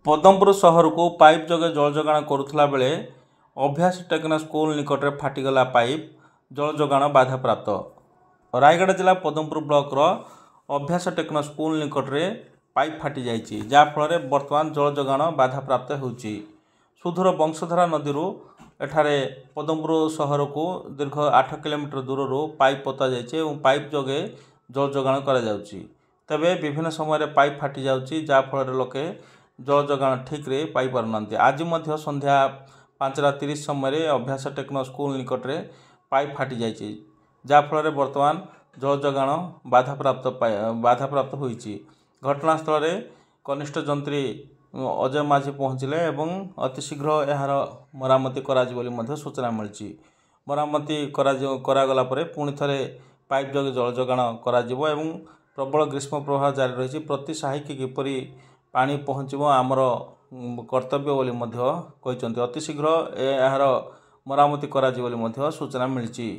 पदमपुर सहर को पाइप जगे जल जोगाण करुला बेले अभ्यास टेक्नो स्कूल निकट में फाटीगला पाइप जल जोगाण बाधाप्राप्त। रायगढ़ जिला पदमपुर ब्लॉक अभ्यास टेक्नो स्कूल निकट में पाइप फाटी जाइए जहाँफल बर्तमान जल जोगाण बाधाप्राप्त होउची। सुदूर वंशधारा नदी एठारे पदमपुर सहर को दीर्घ 8 किलोमीटर दूर पाइप पोता जाइए और पाइप जगे जल जोगाण करा जाउची। तेबे विभिन्न समय पाइप फाटी जाउची जहाँफल लोके जल जोगाण ठीक रे पाई पारना। आज मध्य संध्या 5:30 समय अभ्यास टेक्नो स्कूल निकट में पाइप फाटी जाइए जहाँफल बर्तमान जल जोगाण बाधाप्राप्त होइची। घटनास्थल कनिष्ठ जंत्री अजय माझी पहुँचले एवं अतिशीघ्र यार मरामती कर सूचना मिली। मरामती करागला पुणी थे पाइप जगे जल जोगाण कर प्रबल ग्रीष्म प्रवाह जारी रही। प्रति साहिकी किपरि पानी पहुँचब आमर कर्तव्य बोली अतिशीघ्र यार मरामती कर सूचना मिली।